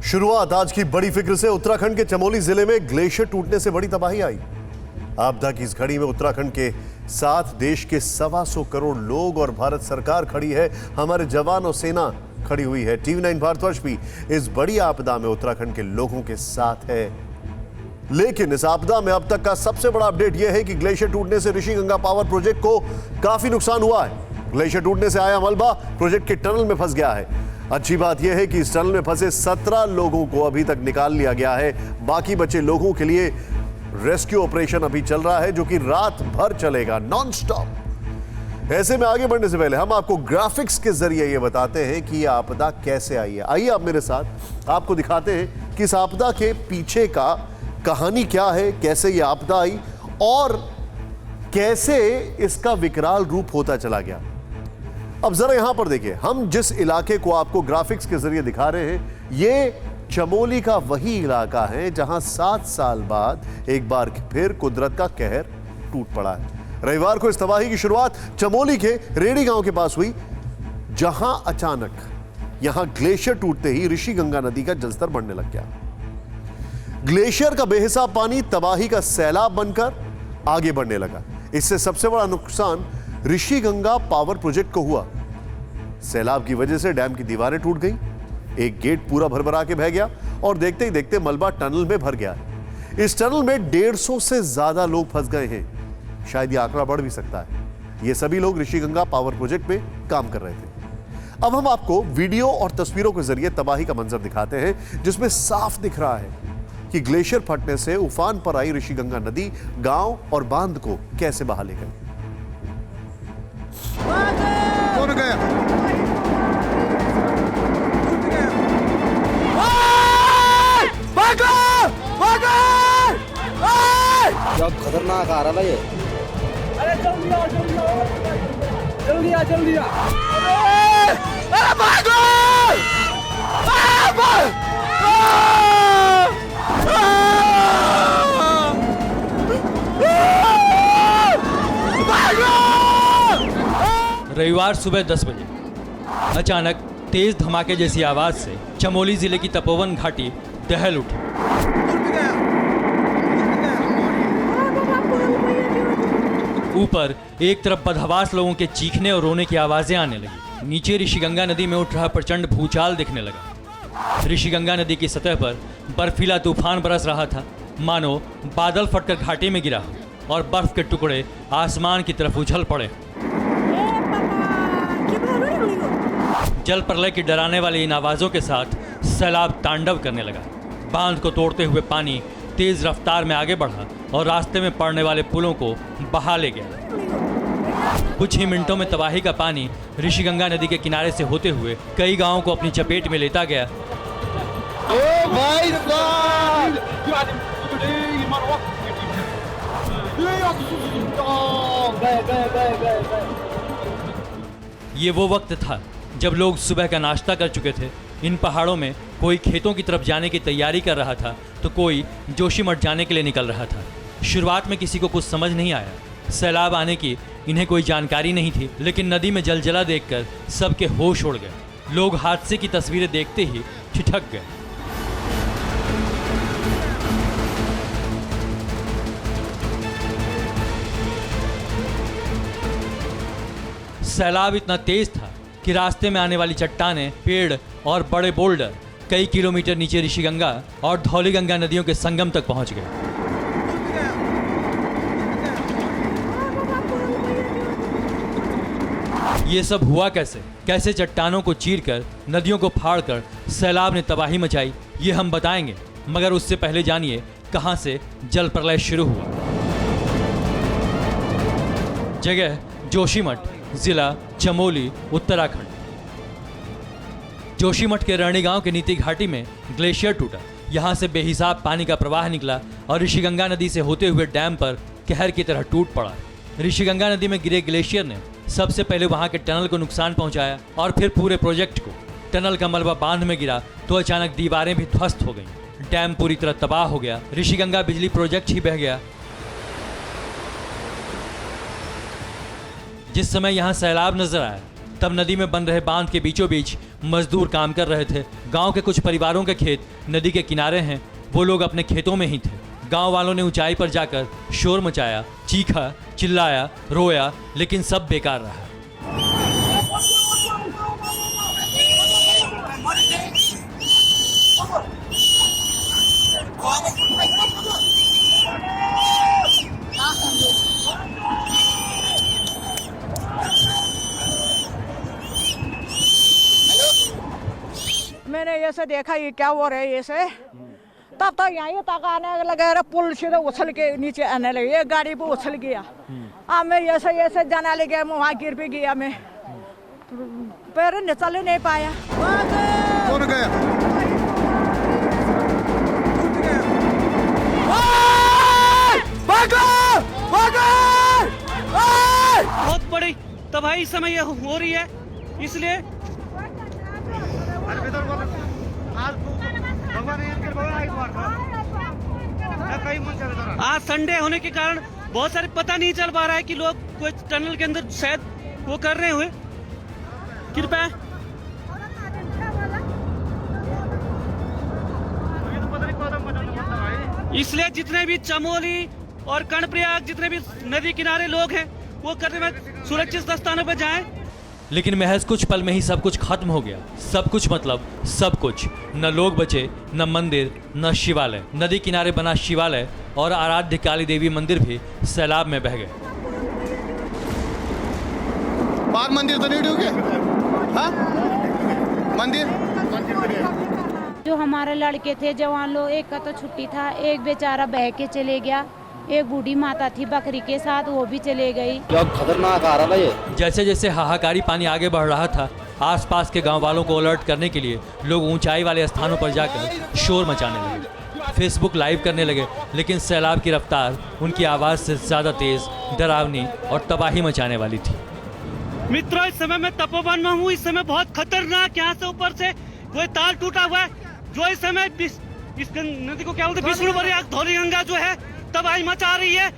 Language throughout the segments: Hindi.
शुरुआत आज की बड़ी फिक्र से। उत्तराखंड के चमोली जिले में ग्लेशियर टूटने से बड़ी तबाही आई। आपदा की इस घड़ी में उत्तराखंड के साथ देश के 125 करोड़ लोग और भारत सरकार खड़ी है। हमारे जवान और सेना खड़ी हुई है। TV9 भारतवर्ष भी इस बड़ी आपदा में उत्तराखंड के लोगों के साथ है। लेकिन इस आपदा में अब तक का सबसे बड़ा अपडेट यह है कि ग्लेशियर टूटने से ऋषिगंगा पावर प्रोजेक्ट को काफी नुकसान हुआ है। ग्लेशियर टूटने से आया मलबा प्रोजेक्ट के टनल में फंस गया है। अच्छी बात यह है कि इस टनल में फंसे 17 लोगों को अभी तक निकाल लिया गया है। बाकी बचे लोगों के लिए रेस्क्यू ऑपरेशन अभी चल रहा है, जो कि रात भर चलेगा, नॉन स्टॉप। ऐसे में आगे बढ़ने से पहले हम आपको ग्राफिक्स के जरिए यह बताते हैं कि यह आपदा कैसे आई है। आइए आप मेरे साथ आपको दिखाते हैं कि इस आपदा के पीछे का कहानी क्या है, कैसे यह आपदा आई और कैसे इसका विकराल रूप होता चला गया। अब जरा यहां पर देखिए, हम जिस इलाके को आपको ग्राफिक्स के जरिए दिखा रहे हैं, ये चमोली का वही इलाका है जहां 7 साल बाद एक बार फिर कुदरत का कहर टूट पड़ा है। रविवार को इस तबाही की शुरुआत चमोली के रेडी गांव के पास हुई, जहां अचानक यहां ग्लेशियर टूटते ही ऋषिगंगा नदी का जलस्तर बढ़ने लग गया। ग्लेशियर का बेहिसाब पानी तबाही का सैलाब बनकर आगे बढ़ने लगा। इससे सबसे बड़ा नुकसान ऋषिगंगा पावर प्रोजेक्ट को हुआ। सैलाब की वजह से डैम की दीवारें टूट गई, एक गेट पूरा भरभरा के बह गया और देखते ही देखते मलबा टनल में भर गया। इस टनल में 150 से ज्यादा लोग फंस गए हैं। शायद यह आंकड़ा बढ़ भी सकता है। ये सभी लोग ऋषिगंगा पावर प्रोजेक्ट में काम कर रहे थे। अब हम आपको वीडियो और तस्वीरों के जरिए तबाही का मंजर दिखाते हैं, जिसमें साफ दिख रहा है कि ग्लेशियर फटने से उफान पर आई ऋषिगंगा नदी गांव और बांध को कैसे बहा ले गई। कौन गया? भागो! भागो! क्या खतरनाक आ रहा है ये। अरे जल्दी आओ, जल्दी आओ, जल्दी आ, जल्दी आ। अरे भागो! रविवार सुबह 10 बजे अचानक तेज धमाके जैसी आवाज से चमोली जिले की तपोवन घाटी दहल उठी। ऊपर एक तरफ बदहवास लोगों के चीखने और रोने की आवाजें आने लगी। नीचे ऋषिगंगा नदी में उठ रहा प्रचंड भूचाल दिखने लगा। ऋषिगंगा नदी की सतह पर बर्फीला तूफान बरस रहा था, मानो बादल फटकर घाटी में गिरा और बर्फ के टुकड़े आसमान की तरफ उछल पड़े। जल प्रलय की डराने वाली इन आवाजों के साथ सैलाब तांडव करने लगा। बांध को तोड़ते हुए पानी तेज रफ्तार में आगे बढ़ा और रास्ते में पड़ने वाले पुलों को बहा ले गया। कुछ ही मिनटों में तबाही का पानी ऋषिगंगा नदी के किनारे से होते हुए कई गांवों को अपनी चपेट में लेता गया। ओ भाई साहब! ये वो वक्त था जब लोग सुबह का नाश्ता कर चुके थे। इन पहाड़ों में कोई खेतों की तरफ जाने की तैयारी कर रहा था तो कोई जोशीमठ जाने के लिए निकल रहा था। शुरुआत में किसी को कुछ समझ नहीं आया। सैलाब आने की इन्हें कोई जानकारी नहीं थी, लेकिन नदी में जलजला देखकर सबके होश उड़ गए। लोग हादसे की तस्वीरें देखते ही ठिठक गए। सैलाब इतना तेज था कि रास्ते में आने वाली चट्टानें, पेड़ और बड़े बोल्डर कई किलोमीटर नीचे ऋषिगंगा और धौलीगंगा नदियों के संगम तक पहुंच गए। ये सब हुआ कैसे? कैसे चट्टानों को चीरकर, नदियों को फाड़कर सैलाब ने तबाही मचाई, ये हम बताएंगे। मगर उससे पहले जानिए कहां से जल प्रलय शुरू हुआ। जगह जोशीमठ, जिला चमोली, उत्तराखंड। जोशीमठ के रणी गांव के नीति घाटी में ग्लेशियर टूटा। यहां से बेहिसाब पानी का प्रवाह निकला और ऋषिगंगा नदी से होते हुए डैम पर कहर की तरह टूट पड़ा। ऋषिगंगा नदी में गिरे ग्लेशियर ने सबसे पहले वहां के टनल को नुकसान पहुंचाया और फिर पूरे प्रोजेक्ट को। टनल का मलबा बांध में गिरा तो अचानक दीवारें भी ध्वस्त हो गईं। डैम पूरी तरह तबाह हो गया। ऋषिगंगा बिजली प्रोजेक्ट ही बह गया। जिस समय यहां सैलाब नजर आया तब नदी में बन रहे बांध के बीचों बीच मजदूर काम कर रहे थे। गांव के कुछ परिवारों के खेत नदी के किनारे हैं, वो लोग अपने खेतों में ही थे। गांव वालों ने ऊंचाई पर जाकर शोर मचाया, चीखा, चिल्लाया, रोया, लेकिन सब बेकार रहा। मैंने ऐसे देखा ये क्या हो रहा है ऐसे, तब तो यहीं तक आने लगे, पुल सीधे उछल के नीचे आने लगे, ये गाड़ी पे उछल गया। अब मैं ऐसे ऐसे जाना लगे, वहाँ गिर भी गया, मैं पैर निचल नहीं पाया। कौन गया? बहुत बड़ी तबाही इस समय हो रही है, इसलिए आज संडे होने के कारण बहुत सारे पता नहीं चल पा रहा है कि लोग कोई टनल के अंदर शायद वो कर रहे हुए। कृपया इसलिए जितने भी चमोली और कर्णप्रयाग जितने भी नदी किनारे लोग हैं वो करने में सुरक्षित स्थानों पर जाएं। लेकिन महज कुछ पल में ही सब कुछ खत्म हो गया। सब कुछ मतलब सब कुछ। न लोग बचे, न मंदिर, न शिवालय। नदी किनारे बना शिवालय और आराध्य काली देवी मंदिर भी सैलाब में बह गए। बाहर मंदिर तो नहीं डूब गया? हाँ? मंदिर जो हमारे लड़के थे जवान लोग, एक का तो छुट्टी था, एक बेचारा बह के चले गया, एक बूढ़ी माता थी बकरी के साथ, वो भी चले गई। क्या खतरनाक आ रहा है ये। जैसे जैसे हाहाकारी पानी आगे बढ़ रहा था, आसपास के गांव वालों को अलर्ट करने के लिए लोग ऊंचाई वाले स्थानों पर जाकर शोर मचाने लगे, फेसबुक लाइव करने लगे। लेकिन सैलाब की रफ्तार उनकी आवाज़ से ज़्यादा तेज, डरावनी और तबाही मचाने वाली थी। मित्रों, इस समय मैं तपोवन में हूँ। इस समय बहुत खतरनाक, यहाँ से ऊपर से वो ताल टूटा हुआ है, जो इस समय इस नदी को क्या बोलते हैं, विष्णुप्रयाग धौली गंगा जो है तबाही मचा रही है।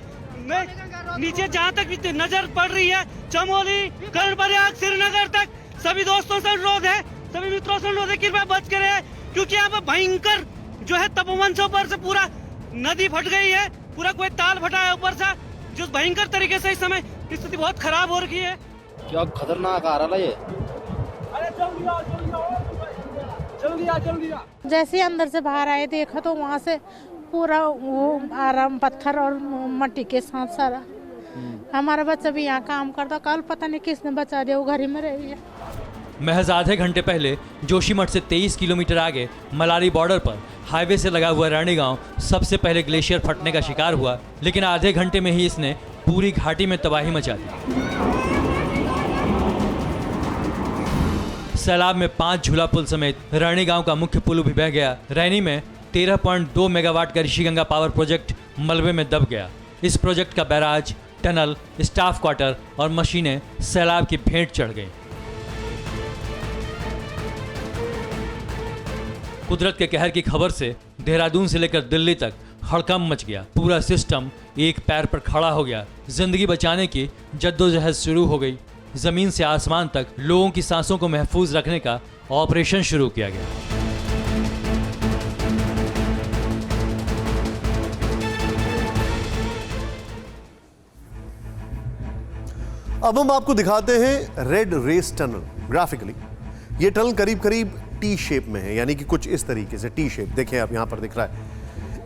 नीचे जहाँ तक भी नजर पड़ रही है, चमोली, कर्णप्रयाग, श्रीनगर तक, सभी दोस्तों से अनुरोध है, सभी मित्रों से अनुरोध है, कृपया बच के रहे, क्योंकि यहाँ पर भयंकर जो है तपोवन से ऊपर से पूरा नदी फट गई है, पूरा कोई ताल फटा है ऊपर से, जो भयंकर तरीके से इस समय स्थिति बहुत खराब हो रही है। क्या खतरनाक आ रहा है ये। अरे जल्दी आ। जैसे अंदर से बाहर आए देखा तो वहाँ से पूरा वो आराम पत्थर और मट्टी के साथ सारा। हमारा बच्चा भी यहाँ काम करता, कल पता नहीं किसने बचा दिया, वो घर ही में रह गया। महज आधे घंटे पहले जोशीमठ से 23 किलोमीटर आगे मलारी बॉर्डर पर हाईवे से लगा हुआ रानी गांव सबसे पहले ग्लेशियर फटने का शिकार हुआ, लेकिन आधे घंटे में ही इसने पूरी घाटी में तबाही मचा दी। सैलाब में 5 झूला पुल समेत रानी गांव का मुख्य पुल भी बह गया। रैनी में 13.2 मेगावाट का ऋषिगंगा पावर प्रोजेक्ट मलबे में दब गया। इस प्रोजेक्ट का बैराज, टनल, स्टाफ क्वार्टर और मशीनें सैलाब की भेंट चढ़ गईं। कुदरत के कहर की खबर से देहरादून से लेकर दिल्ली तक हड़कंप मच गया। पूरा सिस्टम एक पैर पर खड़ा हो गया। जिंदगी बचाने की जद्दोजहद शुरू हो गई। जमीन से आसमान तक लोगों की सांसों को महफूज रखने का ऑपरेशन शुरू किया गया। अब हम आपको दिखाते हैं रेड रेस टनल ग्राफिकली। ये टनल करीब करीब टी शेप में है, यानी कि कुछ इस तरीके से टी शेप। देखें आप, यहां पर दिख रहा है।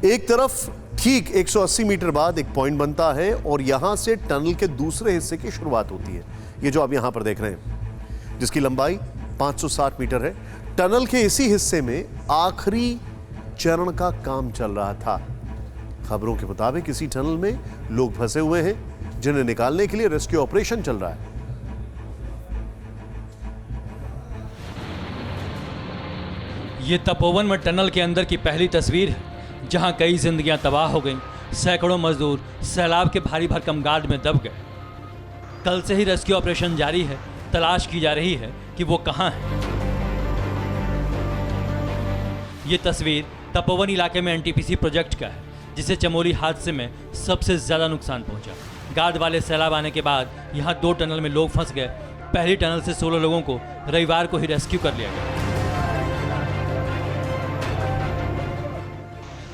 एक तरफ ठीक 180 मीटर बाद एक पॉइंट बनता है और यहां से टनल के दूसरे हिस्से की शुरुआत होती है। ये जो आप यहां पर देख रहे हैं, जिसकी लंबाई 560 मीटर है। टनल के इसी हिस्से में आखिरी चरण का काम चल रहा था। खबरों के मुताबिक इसी टनल में लोग फंसे हुए हैं, जिन्हें निकालने के लिए रेस्क्यू ऑपरेशन चल रहा है। ये तपोवन में टनल के अंदर की पहली तस्वीर है, जहां कई जिंदगियां तबाह हो गईं। सैकड़ों मजदूर सैलाब के भारी भरकम गाद में दब गए। कल से ही रेस्क्यू ऑपरेशन जारी है। तलाश की जा रही है कि वो कहां है। ये तस्वीर तपोवन इलाके में एनटीपीसी प्रोजेक्ट का है, जिसे चमोली हादसे में सबसे ज्यादा नुकसान पहुंचा। गाद वाले सैलाब आने के बाद यहां 2 टनल में लोग फंस गए। पहली टनल से 16 लोगों को रविवार को ही रेस्क्यू कर लिया गया।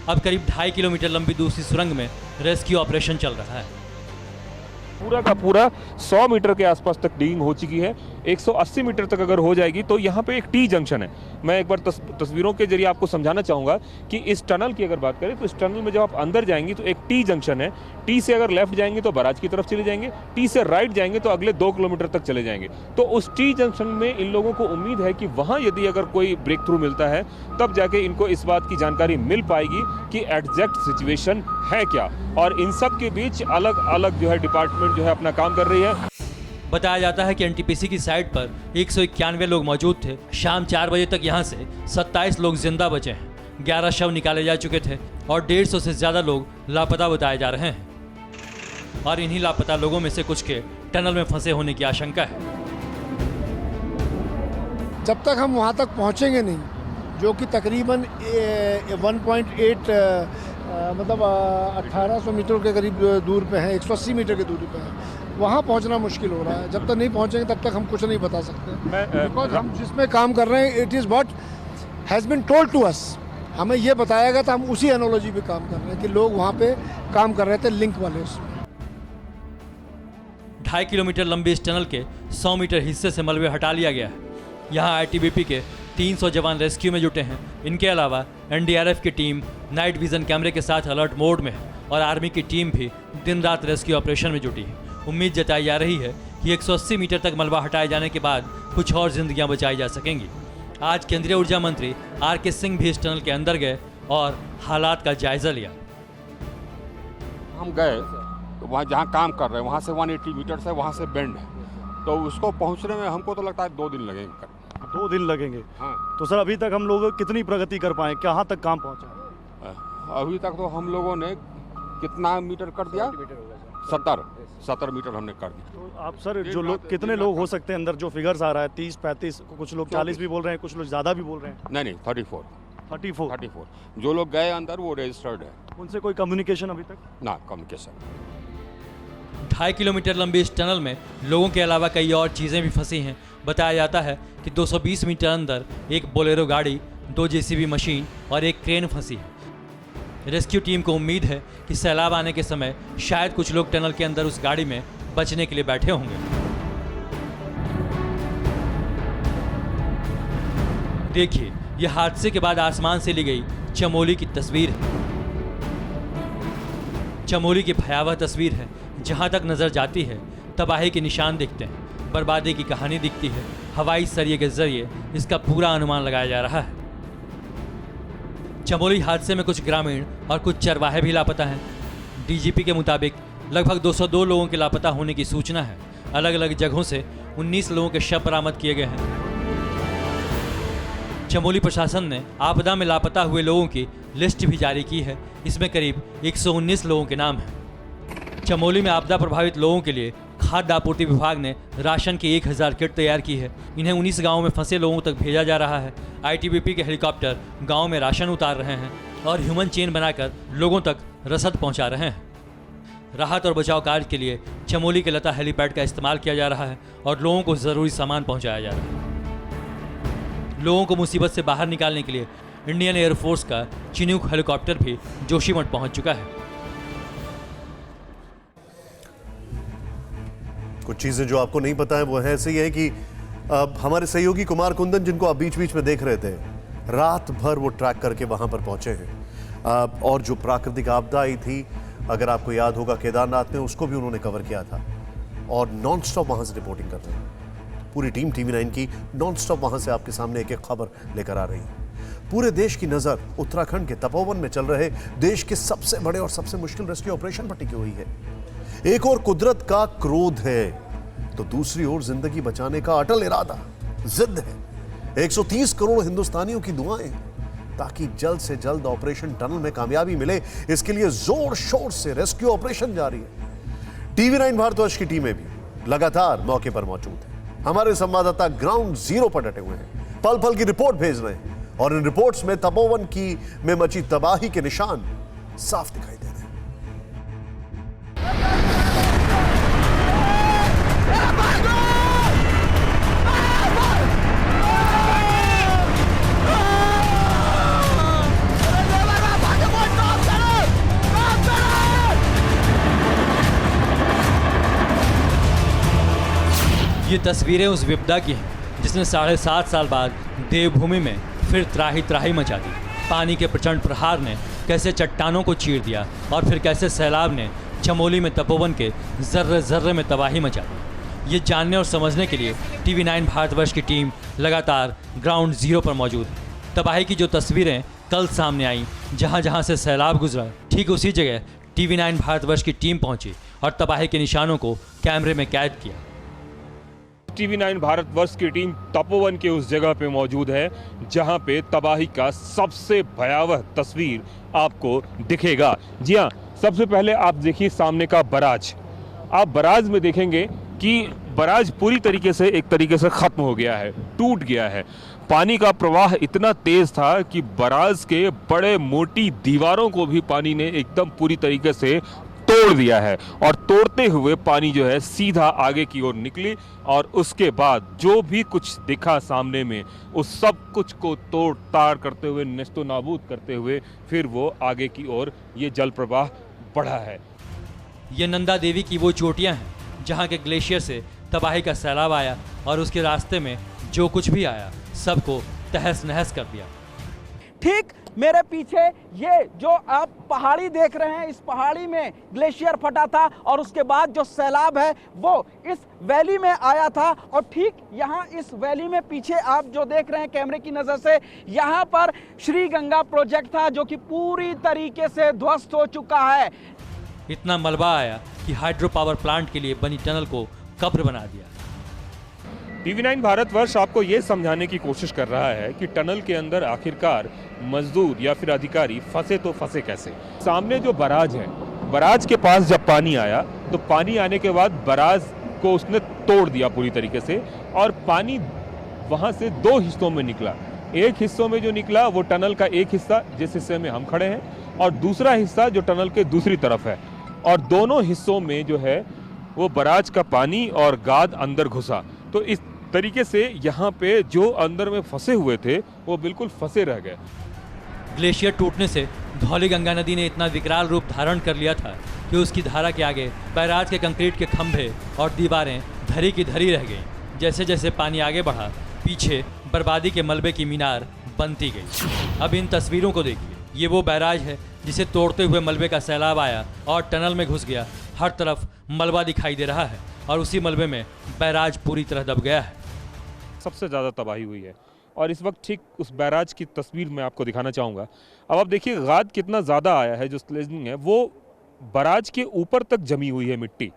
अब करीब 2.5 किलोमीटर लंबी दूसरी सुरंग में रेस्क्यू ऑपरेशन चल रहा है। पूरा का पूरा 100 मीटर के आसपास तक डिगिंग हो चुकी है। 180 मीटर तक अगर हो जाएगी तो यहाँ पे एक टी जंक्शन है। मैं एक बार तस्वीरों के जरिए आपको समझाना चाहूँगा कि इस टनल की अगर बात करें तो इस टनल में जब आप अंदर जाएंगी तो एक टी जंक्शन है। टी से अगर लेफ्ट जाएंगे तो बराज की तरफ चले जाएंगे, टी से राइट जाएंगे तो अगले 2 किलोमीटर तक चले जाएंगे। तो उस टी जंक्शन में इन लोगों को उम्मीद है कि वहाँ यदि अगर कोई ब्रेक थ्रू मिलता है तब जाके इनको इस बात की जानकारी मिल पाएगी कि एग्जैक्ट सिचुएशन है क्या। और इन सब के बीच अलग अलग जो है डिपार्टमेंट जो है अपना काम कर रही है। बताया जाता है कि एनटीपीसी की साइट पर 191 लोग मौजूद थे। शाम 4 बजे तक यहां से 27 लोग जिंदा बचे हैं। 11 शव निकाले जा चुके थे और 150 से ज्यादा लोग लापता बताए जा रहे हैं। और इन्हीं लापता लोगों में से कुछ के टनल में फंसे होने की आशंका है। जब तक हम वहाँ तक पहुँचेंगे नहीं, जो कि तकरीबन 1.8 मतलब 1800 मीटर के करीब दूर पे है, 180 मीटर की दूरी पे है, वहाँ पहुँचना मुश्किल हो रहा है। जब तक नहीं पहुँचेंगे तब तक हम कुछ नहीं बता सकते। बिकॉज हम जिसमें काम कर रहे हैं, it is what has been told to us. हमें ये बताया गया था, हम उसी एनोलॉजी पे काम कर रहे हैं कि लोग वहाँ पे काम कर रहे थे लिंक वाले उसमें। 2.5 किलोमीटर लंबी इस टनल के 100 मीटर हिस्से से मलबे हटा लिया गया है। यहाँ आईटीबीपी के 300 जवान रेस्क्यू में जुटे हैं। इनके अलावा एनडीआरएफ की टीम नाइट विजन कैमरे के साथ अलर्ट मोड में है और आर्मी की टीम भी दिन रात रेस्क्यू ऑपरेशन में जुटी है। उम्मीद जताई जा रही है कि 180 मीटर तक मलबा हटाए जाने के बाद कुछ और जिंदगियां बचाई जा सकेंगी। आज केंद्रीय ऊर्जा मंत्री आर.के. सिंह भी इस टनल के अंदर गए और हालात का जायजा लिया। हम गए तो वहाँ जहाँ काम कर रहे हैं वहाँ से 180 मीटर है, वहाँ से बेंड है, तो उसको पहुँचने में हमको तो लगता है 2 दिन लगेंगे। 2 दिन लगेंगे। हाँ। तो सर अभी तक हम लोग कितनी प्रगति कर पाए, कहाँ तक काम पहुँचा? अभी तक तो हम लोगों ने कितना मीटर कर दिया? 70 मीटर हमने कर दिया। तो आप सर जो लोग कितने लोग हो सकते हैं अंदर, जो फिगर्स आ रहा है 30-35, कुछ लोग 40 भी बोल रहे हैं, कुछ लोग ज़्यादा भी बोल रहे हैं? नहीं 34 जो लोग गए अंदर वो रजिस्टर्ड है। उनसे कोई कम्युनिकेशन अभी तक? ना कम्युनिकेशन। 2.5 किलोमीटर लंबी इस टनल में लोगों के अलावा कई और चीज़ें भी फंसी हैं। बताया जाता है कि 220 मीटर अंदर एक बोलेरो गाड़ी, 2 जेसीबी मशीन और एक क्रेन फंसी है। रेस्क्यू टीम को उम्मीद है कि सैलाब आने के समय शायद कुछ लोग टनल के अंदर उस गाड़ी में बचने के लिए बैठे होंगे। देखिए, यह हादसे के बाद आसमान से ली गई चमोली की तस्वीर है। चमोली की भयावह तस्वीर है। जहां तक नजर जाती है तबाही के निशान दिखते हैं, बर्बादी की कहानी दिखती है। हवाई सरिये के जरिए इसका पूरा अनुमान लगाया जा रहा है। चमोली हादसे में कुछ ग्रामीण और कुछ चरवाहे भी लापता हैं। डीजीपी के मुताबिक लगभग 202 लोगों के लापता होने की सूचना है। अलग अलग जगहों से 19 लोगों के शव बरामद किए गए हैं। चमोली प्रशासन ने आपदा में लापता हुए लोगों की लिस्ट भी जारी की है। इसमें करीब 119 लोगों के नाम हैं। चमोली में आपदा प्रभावित लोगों के लिए खाद्य आपूर्ति विभाग ने राशन की 1000 किट तैयार की है। इन्हें 19 गांवों में फंसे लोगों तक भेजा जा रहा है। आईटीबीपी के हेलीकॉप्टर गांव में राशन उतार रहे हैं और ह्यूमन चेन बनाकर लोगों तक रसद पहुंचा रहे हैं। राहत और बचाव कार्य के लिए चमोली के लता हेलीपैड का इस्तेमाल किया जा रहा है और लोगों को ज़रूरी सामान पहुंचाया जा रहा है। लोगों को मुसीबत से बाहर निकालने के लिए इंडियन एयरफोर्स का चिनूक हेलीकॉप्टर भी जोशीमठ पहुंच चुका है। कुछ चीजें जो आपको नहीं पता है वो है ऐसे ही है कि हमारे सहयोगी कुमार कुंदन, जिनको आप बीच बीच में देख रहे थे, रात भर वो ट्रैक करके वहां पर पहुंचे हैं। और जो प्राकृतिक आपदा आई थी, अगर आपको याद होगा, केदारनाथ में, उसको भी उन्होंने कवर किया था और नॉन स्टॉप वहां से रिपोर्टिंग कर रहे हैं। पूरी टीम TV9 की नॉन स्टॉप वहां से आपके सामने एक एक खबर लेकर आ रही है। पूरे देश की नजर उत्तराखंड के तपोवन में चल रहे देश के सबसे बड़े और सबसे मुश्किल रेस्क्यू ऑपरेशन पर टिकी हुई है। एक और कुदरत का क्रोध है तो दूसरी ओर जिंदगी बचाने का अटल इरादा, जिद है। 130 करोड़ हिंदुस्तानियों की दुआएं ताकि जल्द से जल्द ऑपरेशन टनल में कामयाबी मिले, इसके लिए जोर शोर से रेस्क्यू ऑपरेशन जारी है। TV9 भारतवर्ष की टीमें भी लगातार मौके पर मौजूद है। हमारे संवाददाता ग्राउंड जीरो पर डटे हुए हैं, पल पल की रिपोर्ट भेज रहे हैं और इन रिपोर्ट्स में तपोवन में मची तबाही के निशान साफ दिखाई दे रहे हैं। ये तस्वीरें उस विपदा की हैं जिसने 7.5 साल बाद देवभूमि में फिर त्राही त्राही मचा दी। पानी के प्रचंड प्रहार ने कैसे चट्टानों को चीर दिया और फिर कैसे सैलाब ने चमोली में तपोवन के जर्रे जर्रे में तबाही मचा दी। ये जानने और समझने के लिए TV9 भारतवर्ष की टीम लगातार ग्राउंड जीरो पर मौजूद है। तबाही की जो तस्वीरें कल सामने आई, जहाँ जहाँ से सैलाब गुजरा, ठीक उसी जगह TV9 भारतवर्ष की टीम पहुंची और तबाही के निशानों को कैमरे में कैद किया। TV9 भारतवर्ष की टीम तपोवन के उस जगह पे मौजूद है जहां पे तबाही का सबसे भयावह तस्वीर आपको दिखेगा। जी हाँ, सबसे पहले आप देखिए सामने का बराज। आप बराज में देखेंगे कि बराज पूरी तरीके से एक तरीके से खत्म हो गया है, टूट गया है। पानी का प्रवाह इतना तेज था कि बराज के बड़े मोटी दीवारों को भी पानी ने एकदम पूरी तरीके से तोड़ दिया है और तोड़ते हुए पानी जो है सीधा आगे की ओर निकली और उसके बाद जो भी कुछ दिखा सामने में उस सब कुछ को तोड़ ताड़ करते हुए, नेस्तो नाबूद करते हुए फिर वो आगे की ओर ये जल प्रवाह बढ़ा है। ये नंदा देवी की वो चोटियां हैं जहां के ग्लेशियर से तबाही का सैलाब आया और उसके रास्ते में जो कुछ भी आया सबको तहस नहस कर दिया। ठीक मेरे पीछे ये जो आप पहाड़ी देख रहे हैं, इस पहाड़ी में ग्लेशियर फटा था और उसके बाद जो सैलाब है वो इस वैली में आया था। और ठीक यहाँ इस वैली में पीछे आप जो देख रहे हैं कैमरे की नज़र से, यहाँ पर श्री गंगा प्रोजेक्ट था जो कि पूरी तरीके से ध्वस्त हो चुका है। इतना मलबा आया कि हाइड्रो पावर प्लांट के लिए बनी टनल को कब्र बना दिया। TV9 भारतवर्ष आपको ये समझाने की कोशिश कर रहा है कि टनल के अंदर आखिरकार मजदूर या फिर अधिकारी फंसे तो फंसे कैसे। सामने जो बराज है, बराज के पास जब पानी आया तो पानी आने के बाद बराज को उसने तोड़ दिया पूरी तरीके से और पानी वहां से दो हिस्सों में निकला। एक हिस्सों में जो निकला वो टनल का एक हिस्सा जिस हिस्से में हम खड़े हैं और दूसरा हिस्सा जो टनल के दूसरी तरफ है, और दोनों हिस्सों में जो है वो बराज का पानी और गाद अंदर घुसा। तो इस तरीके से यहाँ पे जो अंदर में फंसे हुए थे वो बिल्कुल फंसे रह गए। ग्लेशियर टूटने से धौली गंगा नदी ने इतना विकराल रूप धारण कर लिया था कि उसकी धारा के आगे बैराज के कंक्रीट के खंभे और दीवारें धरी की धरी रह गईं। जैसे जैसे पानी आगे बढ़ा, पीछे बर्बादी के मलबे की मीनार बनती गई। अब इन तस्वीरों को देखिए, ये वो बैराज है जिसे तोड़ते हुए मलबे का सैलाब आया और टनल में घुस गया। हर तरफ मलबा दिखाई दे रहा है और उसी मलबे में बैराज पूरी तरह दब गया है। सबसे ज़्यादा तबाही हुई है और इस वक्त ठीक उस बैराज की तस्वीर मैं आपको दिखाना चाहूँगा। अब आप देखिए गाद कितना ज़्यादा आया है, जो स्लेजिंग है वो बैराज के ऊपर तक जमी हुई है मिट्टी।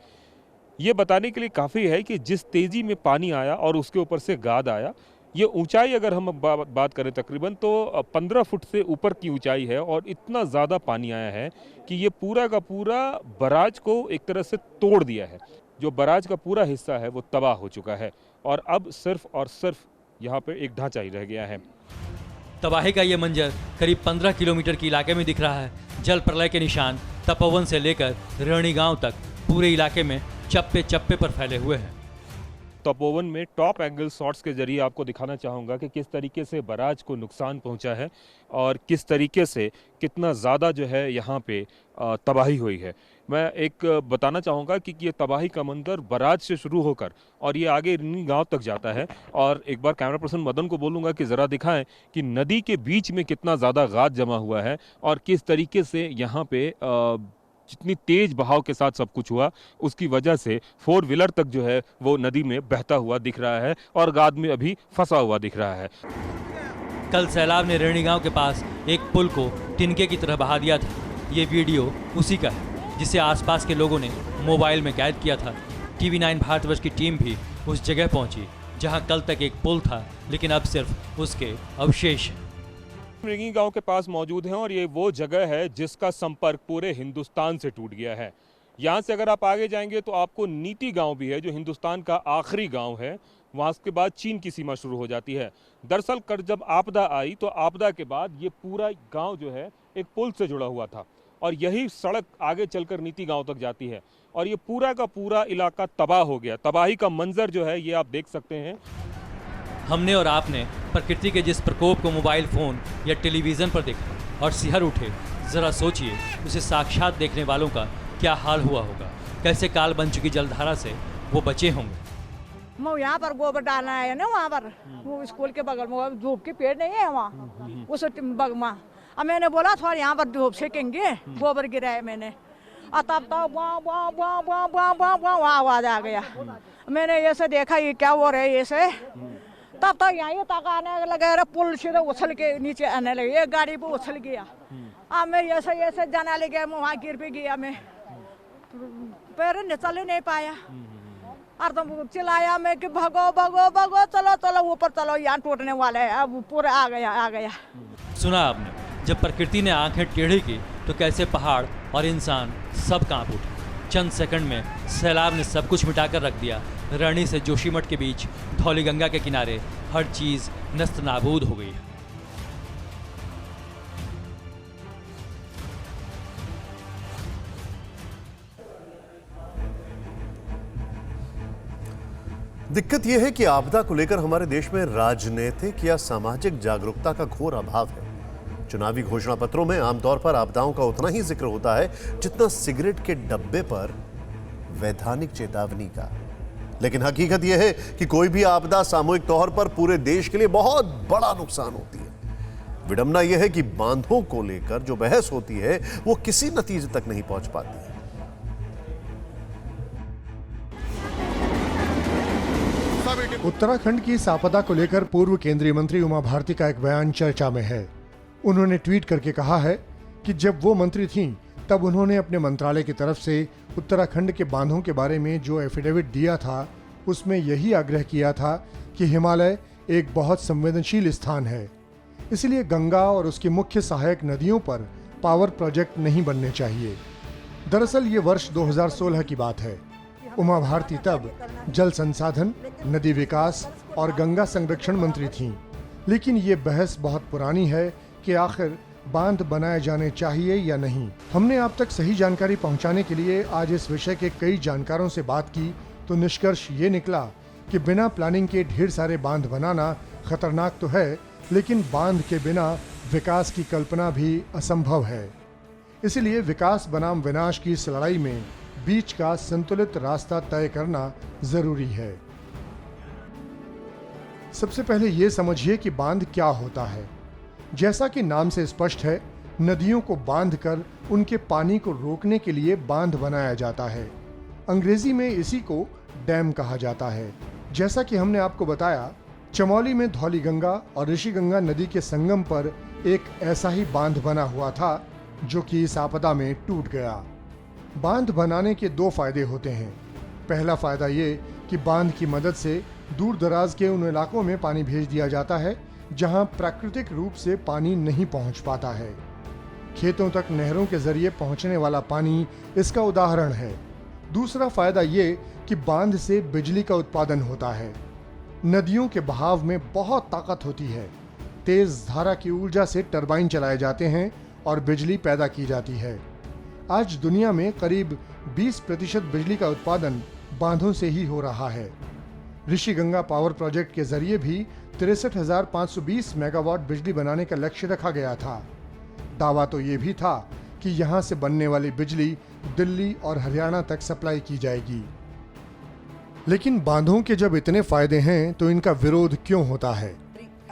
ये बताने के लिए काफ़ी है कि जिस तेज़ी में पानी आया और उसके ऊपर से गाद आया, ये ऊंचाई अगर हम बात करें तकरीबन तो 15 फुट से ऊपर की ऊंचाई है और इतना ज़्यादा पानी आया है कि ये पूरा का पूरा बैराज को एक तरह से तोड़ दिया है। जो बैराज का पूरा हिस्सा है वो तबाह हो चुका है और अब सिर्फ और सिर्फ यहाँ पे एक ढांचा ही रह गया है। तबाही का ये मंजर करीब 15 किलोमीटर के इलाके में दिख रहा है। जल प्रलय के निशान तपोवन से लेकर रेणी गांव तक पूरे इलाके में चप्पे चप्पे पर फैले हुए हैं। तपोवन में टॉप एंगल शॉट्स के जरिए आपको दिखाना चाहूँगा कि किस तरीके से बैराज को नुकसान पहुँचा है और किस तरीके से कितना ज़्यादा जो है यहाँ पे तबाही हुई है। मैं एक बताना चाहूँगा कि ये तबाही का मंजर बैराज से शुरू होकर और ये आगे रेणी गांव तक जाता है। और एक बार कैमरा पर्सन मदन को बोलूँगा कि ज़रा दिखाएं कि नदी के बीच में कितना ज़्यादा गाद जमा हुआ है और किस तरीके से यहाँ पे जितनी तेज बहाव के साथ सब कुछ हुआ उसकी वजह से 4 व्हीलर तक जो है वो नदी में बहता हुआ दिख रहा है और गाद में अभी फंसा हुआ दिख रहा है। कल सैलाब ने रेणी गांव के पास एक पुल को तिनके की तरह बहा दिया था। ये वीडियो उसी का है जिसे आसपास के लोगों ने मोबाइल में कैद किया था। TV9 भारतवर्ष की टीम भी उस जगह पहुंची जहां कल तक एक पुल था, लेकिन अब सिर्फ उसके अवशेष हैं। रेणी गांव के पास मौजूद हैं और ये वो जगह है जिसका संपर्क पूरे हिंदुस्तान से टूट गया है। यहाँ से अगर आप आगे जाएंगे तो आपको नीति गांव भी है जो हिंदुस्तान का आखिरी गांव है। वहाँ के बाद चीन की सीमा शुरू हो जाती है। दरअसल कर जब आपदा आई तो आपदा के बाद ये पूरा गांव जो है एक पुल से जुड़ा हुआ था और यही सड़क आगे चलकर नीति गांव तक जाती है और ये पूरा का पूरा इलाका तबाह हो गया। तबाही का मंजर जो है ये आप देख सकते हैं। हमने और आपने प्रकृति के जिस प्रकोप को मोबाइल फ़ोन या टेलीविज़न पर देखा और सिहर उठे, ज़रा सोचिए उसे साक्षात देखने वालों का क्या हाल हुआ होगा। कैसे काल बन चुकी जलधारा से वो बचे होंगे। मैं यहाँ पर गोबर डालना है ना, वहाँ पर वो स्कूल के बगल में धूप की पेड़ नहीं है वहाँ उस बग में। अब मैंने बोला थोड़ा यहाँ पर धूप सेकेंगे, गोबर गिराया मैंने, और तब तक वहाँ आवाज आ गया। मैंने ऐसे देखा ये क्या हो रहा है ऐसे, तब तक यहाँ तक आने लगे, पुल सीधे उछल के नीचे आने लगे, एक गाड़ी पे उछल गया। अब मैं ऐसे ऐसे जाना ले गया, मैं वहाँ गिर भी गया, मैं पैर चल ही नहीं पाया। और तुम चिल्लाया मैं कि भगो भगो भगो, चलो चलो ऊपर चलो, यहाँ टूटने वाला है। अब पूरा आ गया। सुना आपने, जब प्रकृति ने आंखें टेढ़ी की तो कैसे पहाड़ और इंसान सब कांप उठे। चंद सेकंड में सैलाब ने सब कुछ मिटाकर रख दिया। रणी से जोशीमठ के बीच धौलीगंगा के किनारे हर चीज नस्त नाबूद हो गई है। दिक्कत यह है कि आपदा को लेकर हमारे देश में राजनीतिक या सामाजिक जागरूकता का घोर अभाव है। चुनावी घोषणा पत्रों में आमतौर पर आपदाओं का उतना ही जिक्र होता है जितना सिगरेट के डब्बे पर वैधानिक चेतावनी का। लेकिन हकीकत यह है कि कोई भी आपदा सामूहिक तौर पर पूरे देश के लिए बहुत बड़ा नुकसान होती है। विडंबना यह है कि बांधों को लेकर जो बहस होती है वो किसी नतीजे तक नहीं पहुंच पाती है। उत्तराखंड की इस आपदा को लेकर पूर्व केंद्रीय मंत्री उमा भारती का एक बयान चर्चा में है। उन्होंने ट्वीट करके कहा है कि जब वो मंत्री थीं, तब उन्होंने अपने मंत्रालय की तरफ से उत्तराखंड के बांधों के बारे में जो एफिडेविट दिया था, उसमें यही आग्रह किया था कि हिमालय एक बहुत संवेदनशील स्थान है, इसलिए गंगा और उसकी मुख्य सहायक नदियों पर पावर प्रोजेक्ट नहीं बनने चाहिए। दरअसल ये वर्ष 2016 की बात है। उमा भारती तब जल संसाधन, नदी विकास और गंगा संरक्षण मंत्री थीं। लेकिन ये बहस बहुत पुरानी है कि आखिर बांध बनाए जाने चाहिए या नहीं। हमने आप तक सही जानकारी पहुंचाने के लिए आज इस विषय के कई जानकारों से बात की तो निष्कर्ष ये निकला कि बिना प्लानिंग के ढेर सारे बांध बनाना खतरनाक तो है, लेकिन बांध के बिना विकास की कल्पना भी असंभव है। इसलिए विकास बनाम विनाश की इस लड़ाई में बीच का संतुलित रास्ता तय करना जरूरी है। सबसे पहले ये समझिए कि बांध क्या होता है। जैसा कि नाम से स्पष्ट है, नदियों को बांधकर उनके पानी को रोकने के लिए बांध बनाया जाता है। अंग्रेजी में इसी को डैम कहा जाता है। जैसा कि हमने आपको बताया, चमोली में धौलीगंगा और ऋषिगंगा नदी के संगम पर एक ऐसा ही बांध बना हुआ था जो कि इस आपदा में टूट गया। बांध बनाने के दो फायदे होते हैं। पहला फायदा ये कि बांध की मदद से दूर दराज के उन इलाकों में पानी भेज दिया जाता है जहां प्राकृतिक रूप से पानी नहीं पहुंच पाता है। खेतों तक नहरों के जरिए पहुंचने वाला पानी इसका उदाहरण है। दूसरा फायदा ये कि बांध से बिजली का उत्पादन होता है। नदियों के बहाव में बहुत ताकत होती है। तेज धारा की ऊर्जा से टरबाइन चलाए जाते हैं और बिजली पैदा की जाती है। आज दुनिया में करीब 20% बिजली का उत्पादन बांधों से ही हो रहा है। ऋषिगंगा पावर प्रोजेक्ट के जरिए भी 63,520 मेगावाट बिजली बनाने का लक्ष्य रखा गया था। दावा तो ये भी था कि यहाँ से बनने वाली बिजली दिल्ली और हरियाणा तक सप्लाई की जाएगी। लेकिन बांधों के जब इतने फायदे हैं तो इनका विरोध क्यों होता है?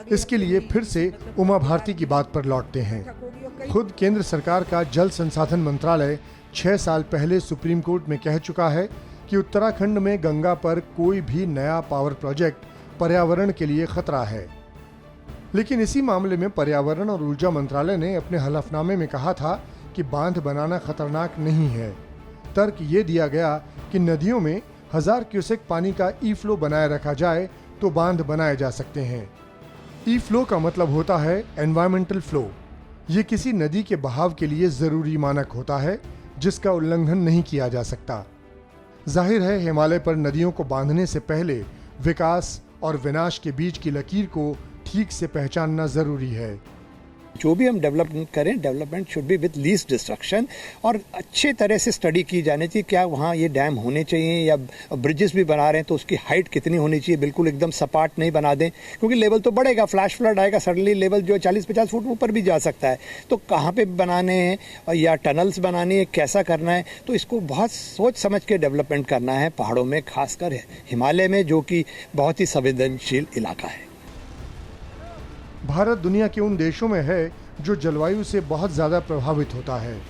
इसके लिए फिर से उमा भारती की बात पर लौटते हैं। खुद केंद्र सरकार का जल संसाधन मंत्रालय 6 साल पहले सुप्रीम कोर्ट में कह चुका है कि उत्तराखंड में गंगा पर कोई भी नया पावर प्रोजेक्ट पर्यावरण के लिए खतरा है। लेकिन इसी मामले में पर्यावरण और ऊर्जा मंत्रालय ने अपने हलफनामे में कहा था कि बांध बनाना खतरनाक नहीं है। तर्क ये दिया गया कि नदियों में 1000 क्यूसेक पानी का ई फ्लो बनाए रखा जाए तो बांध बनाए जा सकते हैं। ई फ्लो का मतलब होता है एनवायरमेंटल फ्लो। ये किसी नदी के बहाव के लिए जरूरी मानक होता है जिसका उल्लंघन नहीं किया जा सकता। जाहिर है हिमालय पर नदियों को बांधने से पहले विकास और विनाश के बीच की लकीर को ठीक से पहचानना जरूरी है। जो भी हम डेवलपमेंट करें, development should be with least destruction, और अच्छे तरह से स्टडी की जानी चाहिए क्या वहाँ ये डैम होने चाहिए, या ब्रिजेस भी बना रहे हैं तो उसकी हाइट कितनी होनी चाहिए, बिल्कुल एकदम सपाट नहीं बना दें क्योंकि लेवल तो बढ़ेगा, फ्लैश फ्लड आएगा, सडनली लेवल जो 40-50 फुट ऊपर भी जा सकता है। तो कहाँ पे बनाने हैं या टनल्स बनानी है, कैसा करना है, तो इसको बहुत सोच समझ के डेवलपमेंट करना है पहाड़ों में, खासकर हिमालय में जो कि बहुत ही संवेदनशील इलाका है। भारत दुनिया के उन देशों में है जो जलवायु से बहुत ज़्यादा प्रभावित होता है।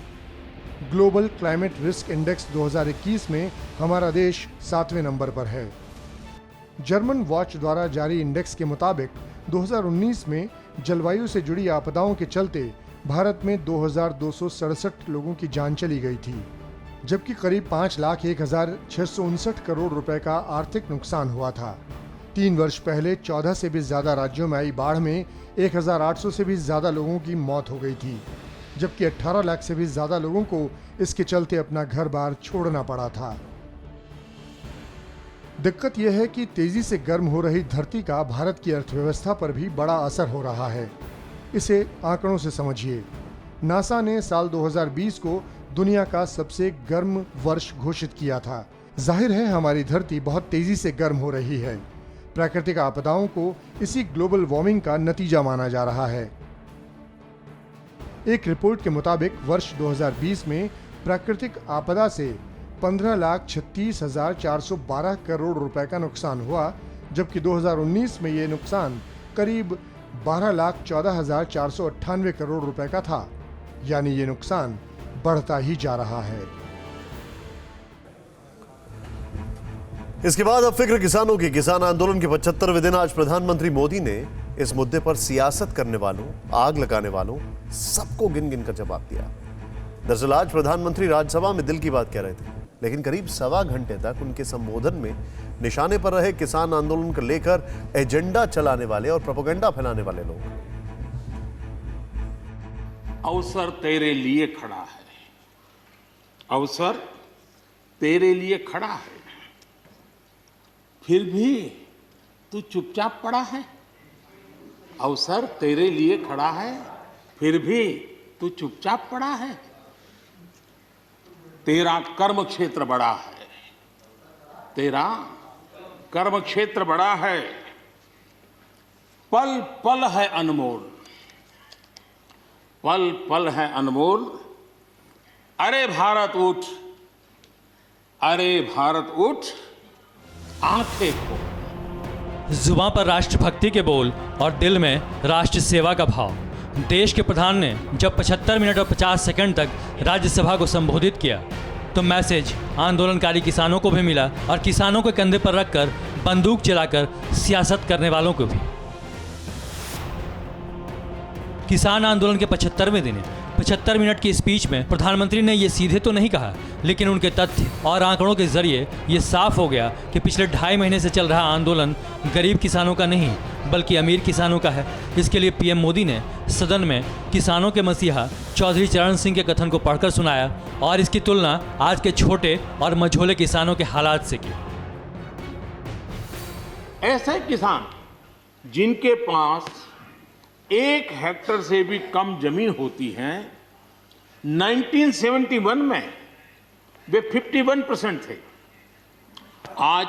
ग्लोबल क्लाइमेट रिस्क इंडेक्स 2021 में हमारा देश 7वें नंबर पर है। जर्मन वॉच द्वारा जारी इंडेक्स के मुताबिक 2019 में जलवायु से जुड़ी आपदाओं के चलते भारत में 2267 लोगों की जान चली गई थी, जबकि करीब 5,01,659 करोड़ रुपए का आर्थिक नुकसान हुआ था। 3 वर्ष पहले 14 से भी ज़्यादा राज्यों में आई बाढ़ में 1,800 से भी ज़्यादा लोगों की मौत हो गई थी, जबकि 18 लाख से भी ज़्यादा लोगों को इसके चलते अपना घर बार छोड़ना पड़ा था। दिक्कत यह है कि तेजी से गर्म हो रही धरती का भारत की अर्थव्यवस्था पर भी बड़ा असर हो रहा है। इसे आंकड़ों से समझिए। नासा ने साल 2020 को दुनिया का सबसे गर्म वर्ष घोषित किया था। जाहिर है हमारी धरती बहुत तेजी से गर्म हो रही है। प्राकृतिक आपदाओं को इसी ग्लोबल वार्मिंग का नतीजा माना जा रहा है। एक रिपोर्ट के मुताबिक वर्ष 2020 में प्राकृतिक आपदा से 15,36,412 करोड़ रुपए का नुकसान हुआ, जबकि 2019 में ये नुकसान करीब 12,14,498 करोड़ रुपए का था। यानी ये नुकसान बढ़ता ही जा रहा है। इसके बाद अब फिक्र किसानों की। किसान आंदोलन के 75वें दिन आज प्रधानमंत्री मोदी ने इस मुद्दे पर सियासत करने वालों, आग लगाने वालों सबको गिन गिन कर जवाब दिया। दरअसल आज प्रधानमंत्री राज्यसभा में दिल की बात कह रहे थे, लेकिन करीब सवा घंटे तक उनके संबोधन में निशाने पर रहे किसान आंदोलन को लेकर एजेंडा चलाने वाले और प्रोपेगेंडा फैलाने वाले लोग। अवसर तेरे लिए खड़ा है, अवसर तेरे लिए खड़ा है, फिर भी तू चुपचाप पड़ा है। अवसर तेरे लिए खड़ा है, फिर भी तू चुपचाप पड़ा है। तेरा कर्म क्षेत्र बड़ा है, तेरा कर्म क्षेत्र बड़ा है, पल पल है अनमोल, पल पल है अनमोल। अरे भारत उठ, अरे भारत उठ, आंखें खोल। जुबान पर राष्ट्रभक्ति के बोल और दिल में राष्ट्र सेवा का भाव। देश के प्रधान ने जब 75 मिनट और 50 सेकंड तक राज्यसभा को संबोधित किया तो मैसेज आंदोलनकारी किसानों को भी मिला और किसानों के कंधे पर रखकर बंदूक चलाकर सियासत करने वालों को भी। किसान आंदोलन के 75वें दिन 75 मिनट की स्पीच में प्रधानमंत्री ने ये सीधे तो नहीं कहा, लेकिन उनके तथ्य और आंकड़ों के जरिए ये साफ हो गया कि पिछले 2.5 महीने से चल रहा आंदोलन गरीब किसानों का नहीं बल्कि अमीर किसानों का है। इसके लिए पीएम मोदी ने सदन में किसानों के मसीहा चौधरी चरण सिंह के कथन को पढ़कर सुनाया और इसकी तुलना आज के छोटे और मझोले किसानों के हालात से की। ऐसे किसान जिनके पास 1 हेक्टेयर से भी कम जमीन होती है, 1971 में वे 51% थे, आज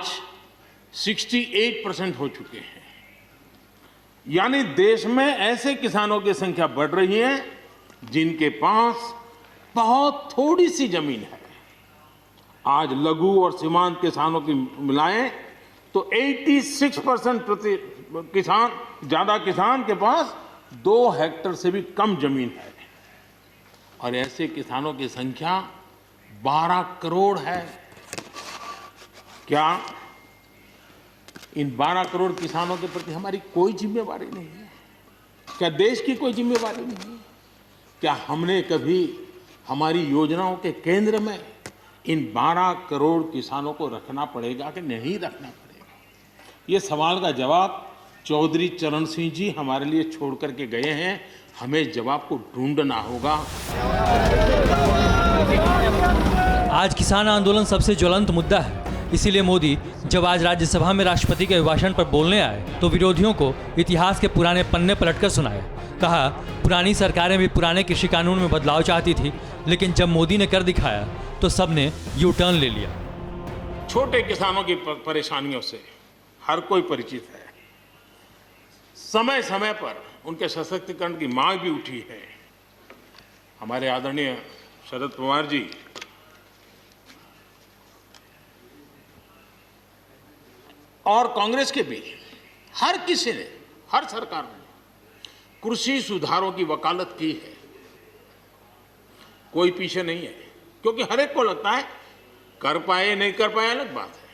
68% हो चुके हैं। यानी देश में ऐसे किसानों की संख्या बढ़ रही है जिनके पास बहुत थोड़ी सी जमीन है। आज लघु और सीमांत किसानों की मिलाएं तो 86% किसान, ज्यादा किसान के पास 2 हेक्टेयर से भी कम जमीन है और ऐसे किसानों की संख्या 12 करोड़ है। क्या इन 12 करोड़ किसानों के प्रति हमारी कोई जिम्मेवारी नहीं है? क्या देश की कोई जिम्मेवारी नहीं है? क्या हमने कभी हमारी योजनाओं के केंद्र में इन 12 करोड़ किसानों को रखना पड़ेगा कि नहीं रखना पड़ेगा? ये सवाल का जवाब चौधरी चरण सिंह जी हमारे लिए छोड़ करके गए हैं। हमें जवाब को ढूंढना होगा। आज किसान आंदोलन सबसे ज्वलंत मुद्दा है। इसीलिए मोदी जब आज राज्यसभा में राष्ट्रपति के अभिभाषण पर बोलने आए तो विरोधियों को इतिहास के पुराने पन्ने पलटकर सुनाए। कहा, पुरानी सरकारें भी पुराने कृषि कानून में बदलाव चाहती थी, लेकिन जब मोदी ने कर दिखाया तो सबने यू टर्न ले लिया। छोटे किसानों की परेशानियों से हर कोई परिचित है। समय समय पर उनके सशक्तिकरण की मांग भी उठी है। हमारे आदरणीय शरद पवार जी और कांग्रेस के भी हर किसी ने, हर सरकार ने कृषि सुधारों की वकालत की है। कोई पीछे नहीं है, क्योंकि हर एक को लगता है कर पाए नहीं कर पाए अलग बात है,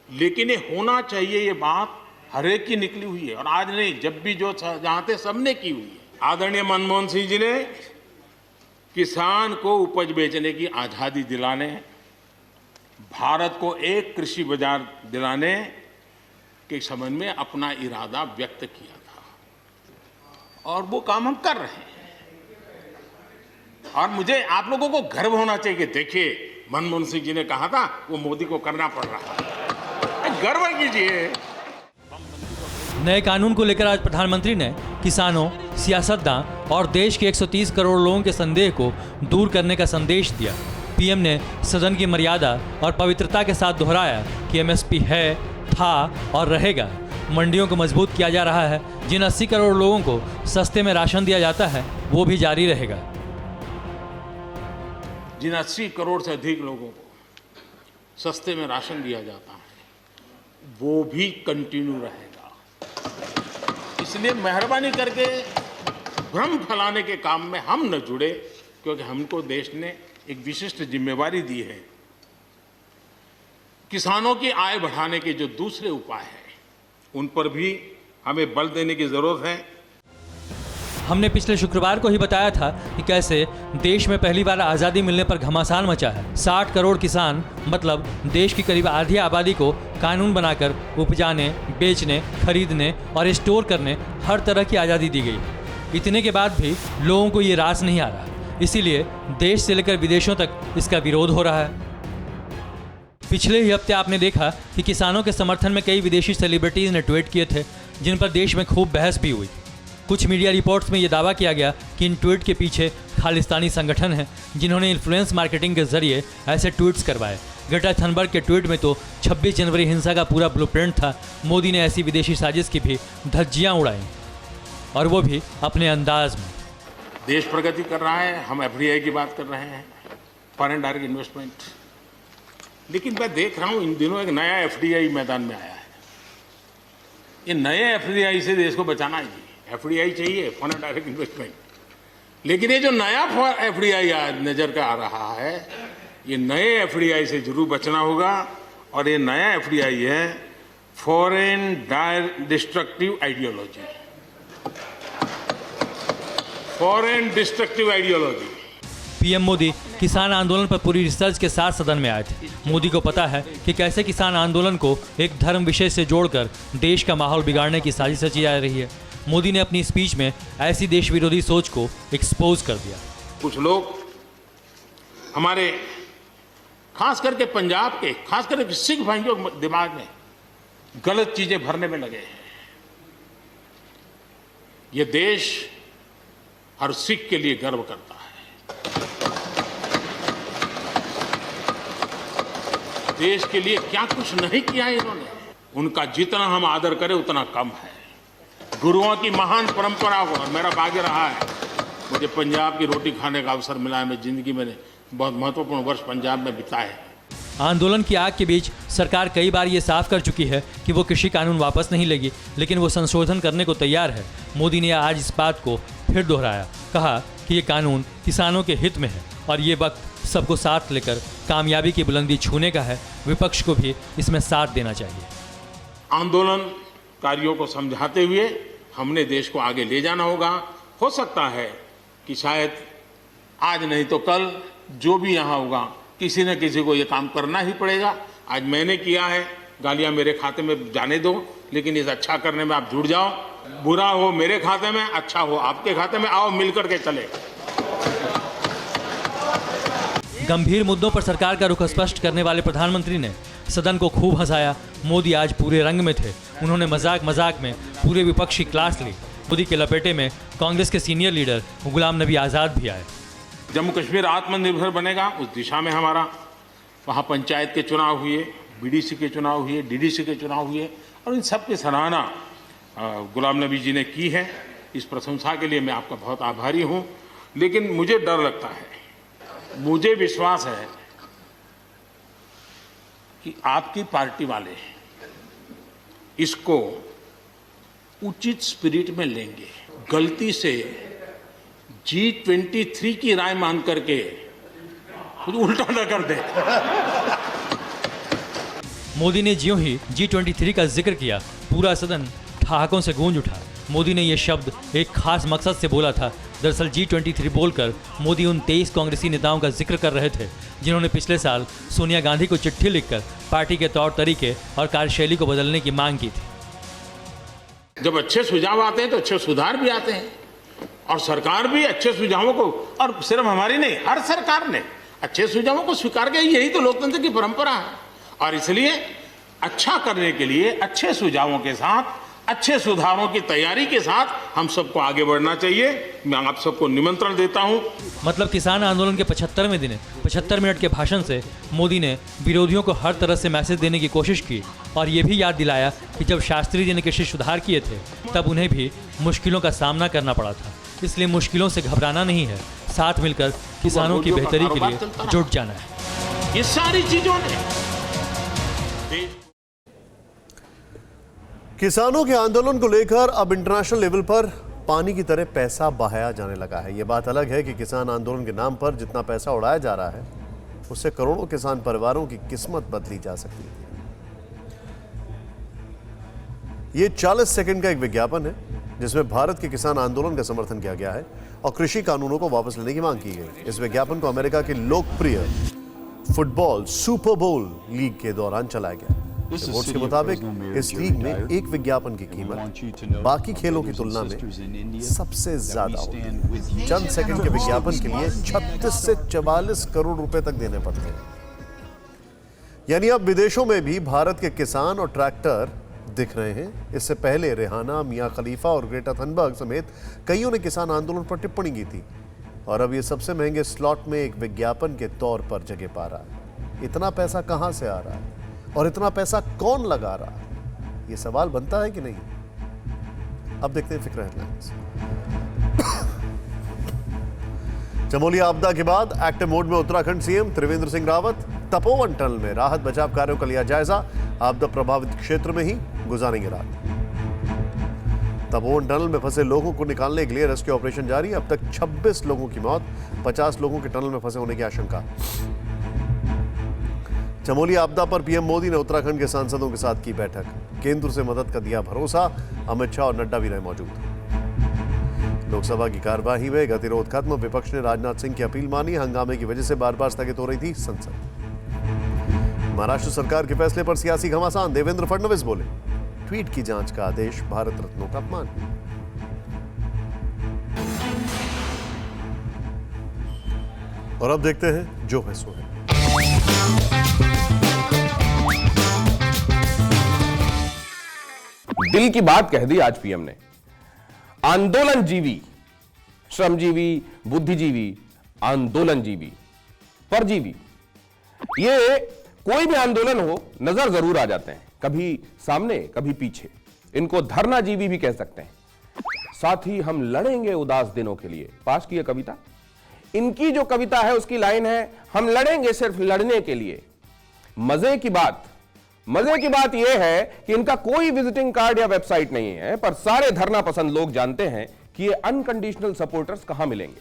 लेकिन ये होना चाहिए, ये बात हर एक की निकली हुई है। और आज नहीं, जब भी जो जहां थे सबने की हुई है। आदरणीय मनमोहन सिंह जी ने किसान को उपज बेचने की आजादी दिलाने, भारत को एक कृषि बाजार दिलाने के संबंध में अपना इरादा व्यक्त किया था, और वो काम हम कर रहे हैं। और मुझे आप लोगों को गर्व होना चाहिए कि देखिए, मनमोहन सिंह जी ने कहा था, वो मोदी को करना पड़ रहा है। गर्व कीजिए। नए कानून को लेकर आज प्रधानमंत्री ने किसानों, सियासतदान और देश के 130 करोड़ लोगों के संदेह को दूर करने का संदेश दिया। पीएम ने सदन की मर्यादा और पवित्रता के साथ दोहराया कि एमएसपी है, था और रहेगा। मंडियों को मजबूत किया जा रहा है। जिन 80 करोड़ लोगों को सस्ते में राशन दिया जाता है, वो भी जारी रहेगा। जिन 80 करोड़ से अधिक लोगों को सस्ते में राशन दिया जाता है, वो भी कंटिन्यू रहेगा। इसलिए मेहरबानी करके भ्रम फैलाने के काम में हम न जुड़े, क्योंकि हमको देश ने एक विशिष्ट जिम्मेवारी दी है। किसानों की आय बढ़ाने के जो दूसरे उपाय हैं, उन पर भी हमें बल देने की जरूरत है। हमने पिछले शुक्रवार को ही बताया था कि कैसे देश में पहली बार आज़ादी मिलने पर घमासान मचा है। 60 करोड़ किसान, मतलब देश की करीब आधी आबादी को कानून बनाकर उपजाने, बेचने, खरीदने और स्टोर करने हर तरह की आज़ादी दी गई। इतने के बाद भी लोगों को ये रास नहीं आ रहा, इसीलिए देश से लेकर विदेशों तक इसका विरोध हो रहा है। पिछले ही हफ्ते आपने देखा कि किसानों के समर्थन में कई विदेशी सेलिब्रिटीज़ ने ट्वीट किए थे, जिन पर देश में खूब बहस भी हुई। कुछ मीडिया रिपोर्ट्स में ये दावा किया गया कि इन ट्वीट के पीछे खालिस्तानी संगठन हैं, जिन्होंने इन्फ्लुएंस मार्केटिंग के जरिए ऐसे ट्वीट्स करवाए। ग्रेटा थनबर्ग के ट्वीट में तो 26 जनवरी हिंसा का पूरा ब्लूप्रिंट था। मोदी ने ऐसी विदेशी साजिश की भी धज्जियाँ उड़ाई, और वो भी अपने अंदाज में। देश प्रगति कर रहा है, हम एफडीआई की बात कर रहे हैं, फॉरेन डायरेक्ट इन्वेस्टमेंट। लेकिन मैं देख रहा हूँ इन दिनों एक नया एफडीआई मैदान में आया है। ये नए एफडीआई से देश को बचाना है जी। एफडीआई चाहिए, फॉरेन डायरेक्ट इन्वेस्टमेंट, लेकिन ये जो नया एफडीआई नजर का आ रहा है, ये नए एफडीआई से जरूर बचना होगा। और ये नया एफडीआई है foreign direct destructive ideology, foreign destructive ideology. PM Modi किसान आंदोलन पर पूरी रिसर्च के साथ सदन में आए थे। मोदी को पता है कि कैसे किसान आंदोलन को एक धर्म विषय से जोड़कर देश का माहौल बिगाड़ने की साजिश रची जा रही है। मोदी ने अपनी स्पीच में ऐसी देश विरोधी सोच को एक्सपोज कर दिया। कुछ लोग हमारे खास करके पंजाब के, खास करके सिख भाइयों के दिमाग में गलत चीजें भरने में लगे हैं। ये देश हर सिख के लिए गर्व करता है। देश के लिए क्या कुछ नहीं किया है इन्होंने, उनका जितना हम आदर करें उतना कम है। गुरुओं की महान परंपरा को, और मेरा भाग्य रहा है मुझे पंजाब की रोटी खाने का अवसर मिला है। मैं जिंदगी में बहुत महत्वपूर्ण वर्ष पंजाब में बिताए हैं। आंदोलन की आग के बीच सरकार कई बार ये साफ कर चुकी है कि वो कृषि कानून वापस नहीं लेगी, लेकिन वो संशोधन करने को तैयार है। मोदी ने आज इस बात को फिर दोहराया, कहा कि ये कानून किसानों के हित में है और ये वक्त सबको साथ लेकर कामयाबी की बुलंदी छूने का है। विपक्ष को भी इसमें साथ देना चाहिए। आंदोलनकारियों को समझाते हुए हमने देश को आगे ले जाना होगा। हो सकता है कि शायद आज नहीं तो कल जो भी यहाँ होगा, किसी न किसी को ये काम करना ही पड़ेगा। आज मैंने किया है, गालियाँ मेरे खाते में जाने दो, लेकिन इस अच्छा करने में आप जुड़ जाओ। बुरा हो मेरे खाते में, अच्छा हो आपके खाते में, आओ मिलकर के चले। गंभीर मुद्दों पर सरकार का रुख स्पष्ट करने वाले प्रधानमंत्री ने सदन को खूब हंसाया। मोदी आज पूरे रंग में थे। उन्होंने मजाक मजाक में पूरे विपक्ष की क्लास ली। मोदी के लपेटे में कांग्रेस के सीनियर लीडर गुलाम नबी आजाद भी आए। जम्मू कश्मीर आत्मनिर्भर बनेगा उस दिशा में हमारा, वहाँ पंचायत के चुनाव हुए, बीडीसी के चुनाव हुए, डीडीसी के चुनाव हुए और इन सब की सराहना गुलाम नबी जी ने की है। इस प्रशंसा के लिए मैं आपका बहुत आभारी हूँ। लेकिन मुझे डर लगता है, मुझे विश्वास है कि आपकी पार्टी वाले इसको उचित स्पिरिट में लेंगे। गलती से G23 की राय मान करके कुछ उल्टा न कर दे। मोदी ने ज्यों ही G23 का जिक्र किया, पूरा सदन ठहाकों से गूंज उठा। मोदी ने यह शब्द एक खास मकसद से बोला था। दरअसल G23 बोलकर मोदी उन 23 कांग्रेसी नेताओं का जिक्र कर रहे थे जिन्होंने पिछले साल सोनिया गांधी को चिट्ठी लिखकर पार्टी के तौर तरीके और कार्यशैली को बदलने की मांग की थी। जब अच्छे सुझाव आते हैं तो अच्छे सुधार भी आते हैं और सरकार भी अच्छे सुझावों को, और सिर्फ हमारी नहीं, हर सरकार ने अच्छे सुझावों को स्वीकार किया। यही तो लोकतंत्र की परंपरा है। और इसलिए अच्छा करने के लिए अच्छे सुझावों के साथ, अच्छे सुधारों की तैयारी के साथ हम सबको आगे बढ़ना चाहिए। मैं आप सबको निमंत्रण देता हूं। मतलब किसान आंदोलन के 75वें दिन 75 मिनट के भाषण से मोदी ने विरोधियों को हर तरह से मैसेज देने की कोशिश की और ये भी याद दिलाया कि जब शास्त्री जी ने कृषि सुधार किए थे तब उन्हें भी मुश्किलों का सामना करना पड़ा था। इसलिए मुश्किलों से घबराना नहीं है, साथ मिलकर किसानों की बेहतरी के लिए जुट जाना है। ये सारी चीजों ने किसानों के आंदोलन को लेकर अब इंटरनेशनल लेवल पर पानी की तरह पैसा बहाया जाने लगा है। यह बात अलग है कि किसान आंदोलन के नाम पर जितना पैसा उड़ाया जा रहा है उससे करोड़ों किसान परिवारों की किस्मत बदली जा सकती है। यह 40 सेकंड का एक विज्ञापन है जिसमें भारत के किसान आंदोलन का समर्थन किया गया है और कृषि कानूनों को वापस लेने की मांग की गई। इस विज्ञापन को अमेरिका के लोकप्रिय फुटबॉल सुपर बोल लीग के दौरान चलाया गया। रिपोर्ट्स के मुताबिक इस लीग में एक विज्ञापन की कीमत बाकी खेलों की तुलना में सबसे ज्यादा होती है। चंद सेकंड के विज्ञापन के लिए 36 से 44 करोड़ रुपए तक देने पड़ते हैं। यानी अब विदेशों में भी भारत के किसान और ट्रैक्टर दिख रहे हैं। इससे पहले रिहाना, मियां खलीफा और ग्रेटा थनबर्ग समेत कईयों ने किसान आंदोलन पर टिप्पणी की थी और अब ये सबसे महंगे स्लॉट में एक विज्ञापन के तौर पर जगह पा रहा है। इतना पैसा कहां से आ रहा है और इतना पैसा कौन लगा रहा है, ये सवाल बनता है कि नहीं। अब देखते हैं फिक्र हेडलाइंस। चमोली आपदा के बाद एक्टिव मोड में उत्तराखंड सीएम त्रिवेंद्र सिंह रावत तपोवन टनल में राहत बचाव कार्यों का लिया जायजा। आपदा प्रभावित क्षेत्र में ही गुजारेंगे रात। तपोवन टनल में फंसे लोगों को निकालने के लिए रेस्क्यू ऑपरेशन जारी। अब तक 26 लोगों की मौत, 50 लोगों के टनल में फंसे होने की आशंका। चमोली आपदा पर पीएम मोदी ने उत्तराखंड के सांसदों के साथ की बैठक। केंद्र से मदद का दिया भरोसा। अमित शाह और नड्डा भी रहे मौजूद। लोकसभा की कार्यवाही में गतिरोध खत्म। विपक्ष ने राजनाथ सिंह की अपील मानी। हंगामे की वजह से बार बार स्थगित हो रही थी संसद। महाराष्ट्र सरकार के फैसले पर सियासी घमासान। देवेंद्र फडणवीस बोले, ट्वीट की जांच का आदेश भारत रत्नों का अपमान। और अब देखते हैं जो है सो है। दिल की बात कह दी आज पीएम ने। आंदोलन जीवी, श्रमजीवी, बुद्धिजीवी, आंदोलन जीवी, परजीवी, ये कोई भी आंदोलन हो नजर जरूर आ जाते हैं, कभी सामने कभी पीछे। इनको धरना जीवी भी कह सकते हैं। साथ ही हम लड़ेंगे उदास दिनों के लिए, पास की कविता। इनकी जो कविता है उसकी लाइन है, हम लड़ेंगे सिर्फ लड़ने के लिए। मजे की बात यह है कि इनका कोई विजिटिंग कार्ड या वेबसाइट नहीं है, पर सारे धरना पसंद लोग जानते हैं कि ये अनकंडीशनल सपोर्टर्स कहां मिलेंगे।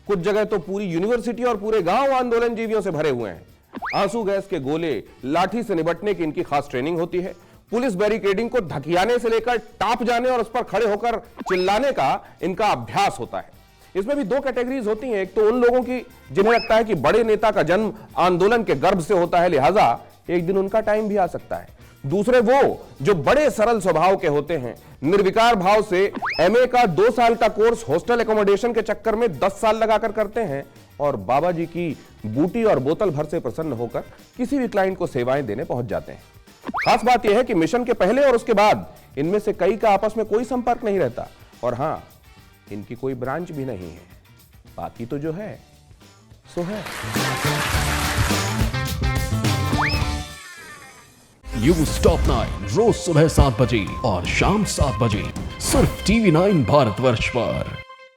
कुछ जगह तो पूरी यूनिवर्सिटी और पूरे गांव आंदोलन जीवियों से भरे हुए हैं। आंसू गैस के गोले, लाठी से निपटने की इनकी खास ट्रेनिंग होती है। पुलिस बैरिकेडिंग को धकियाने से लेकर टाप जाने और उस पर खड़े होकर चिल्लाने का इनका अभ्यास होता है। इसमें भी दो कैटेगरीज होती हैं। एक तो उन लोगों की जिन्हें लगता है कि बड़े नेता का जन्म आंदोलन के गर्भ से होता है, लिहाजा एक दिन उनका टाइम भी आ सकता है। दूसरे वो जो बड़े सरल स्वभाव के होते हैं, निर्विकार भाव से एमए का 2 साल का कोर्स हॉस्टल एकोमोडेशन के चक्कर में 10 साल लगाकर करते हैं और बाबा जी की बूटी और बोतल भर से प्रसन्न होकर किसी भी क्लाइंट को सेवाएं देने पहुंच जाते हैं। खास बात यह है कि मिशन के पहले और उसके बाद इनमें से कई का आपस में कोई संपर्क नहीं रहता। और हां, इनकी कोई ब्रांच भी नहीं है, बाकी तो जो है सो है। न्यूज़ टॉप 9 रोज सुबह 7 बजे और शाम 7 बजे सिर्फ TV9 भारतवर्ष पर।